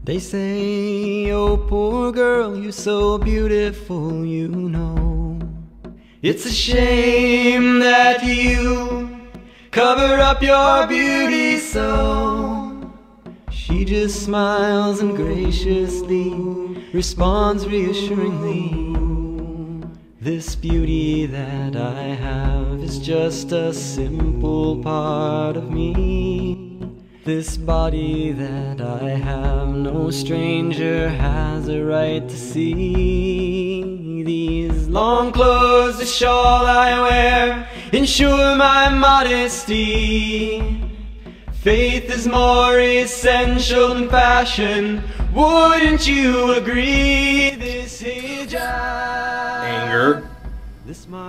They say, oh poor girl, you're so beautiful, you know. It's a shame that you cover up your beauty so. She just smiles and graciously responds reassuringly. This beauty that I have is just a simple part of me. This body that I have, no stranger has a right to see. These long clothes, the shawl I wear, ensure my modesty. Faith is more essential than fashion, wouldn't you agree? This hijab, Anger,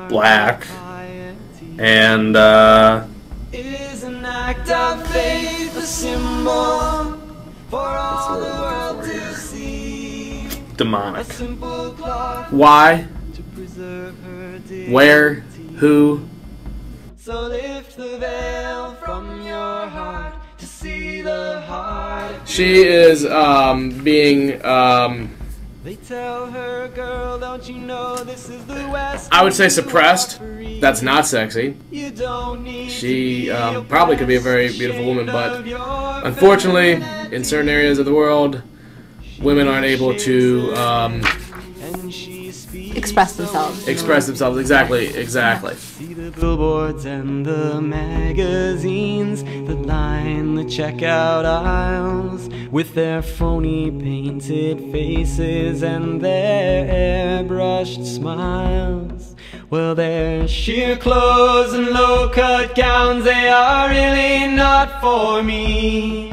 black, and is an act of faith, a symbol for all the world to see. demonic. A simple cloth Why? to preserve her dignity. Where? Who? So lift the veil from your heart to see the heart. She is being They tell her, girl, don't you know this is the West? I would say suppressed. That's not sexy. You don't need She probably could be a very beautiful woman, but unfortunately, in certain areas of the world, women aren't able to express themselves. express themselves. Exactly. See the billboards and the magazines that line the checkout aisles with their phony painted faces and their airbrushed smiles. Well, their sheer clothes and low-cut gowns, they are really not for me.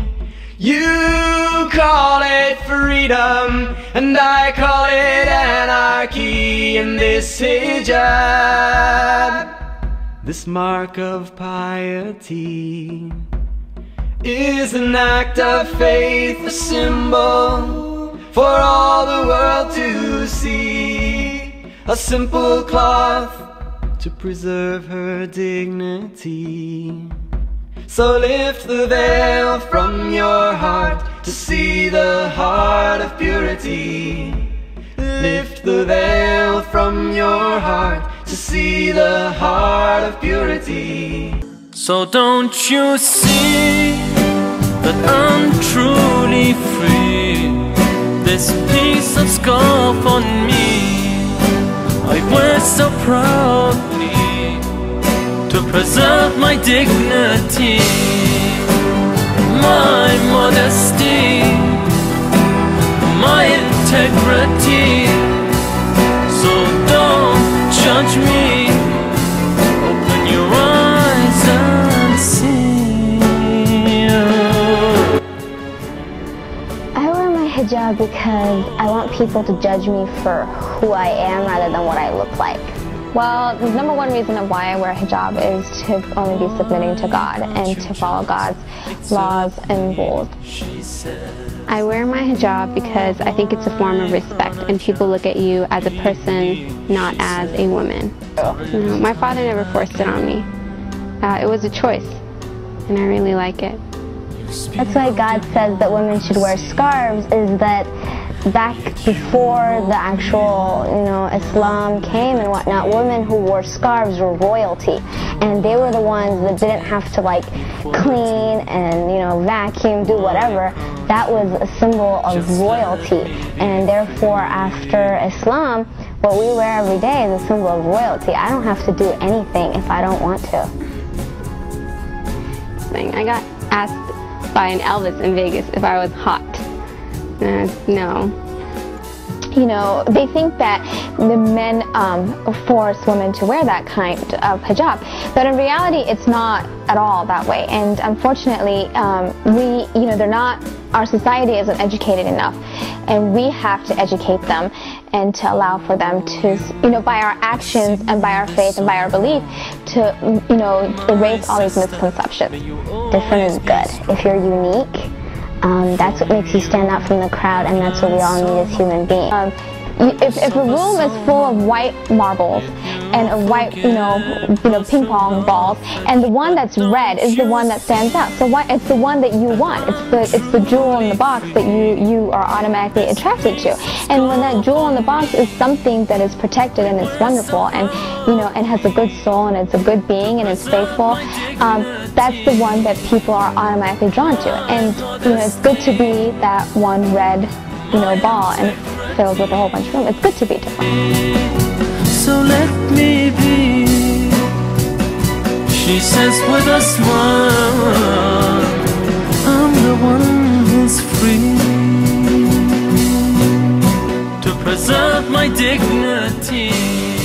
You call it freedom, and I call it anarchy. And this hijab, this mark of piety, is an act of faith, a symbol for all the world to see. A simple cloth to preserve her dignity. So lift the veil from your heart to see the heart of purity. Lift the veil from your heart to see the heart of purity. So don't you see that I'm truly free? This piece of scarf on me I wear so proudly to preserve my dignity, my modesty, my integrity. So don't judge me, open your eyes and see. I wear my hijab because I want people to judge me for who I am rather than what I look like. Well, the number one reason of why I wear hijab is to only be submitting to God and to follow God's laws and rules. I wear my hijab because I think it's a form of respect and people look at you as a person, not as a woman. You know, my father never forced it on me. It was a choice, and I really like it. That's why God says that women should wear scarves, is that back before the actual, Islam came and whatnot, women who wore scarves were royalty, and they were the ones that didn't have to clean and vacuum, do whatever. That was a symbol of royalty, and therefore after Islam, what we wear every day is a symbol of royalty. I don't have to do anything if I don't want to. I got asked by an Elvis in Vegas if I was hot. No. They think that the men force women to wear that kind of hijab, but in reality it's not at all that way. And unfortunately, our society isn't educated enough, and we have to educate them and to allow for them to, by our actions and by our faith and by our belief, to, erase all these misconceptions. Different is good. If you're unique, that's what makes you stand out from the crowd, and that's what we all need as human beings. If a room is full of white marbles and a white, ping pong balls, and the one that's red is the one that stands out. So it's the one that you want. It's the jewel in the box that you are automatically attracted to. And when that jewel in the box is something that is protected and it's wonderful and and has a good soul and it's a good being and it's faithful, that's the one that people are automatically drawn to. And it's good to be that one red ball and filled with a whole bunch of room. It's good to be different. So let me be, she says with a smile, I'm the one who's free to preserve my dignity.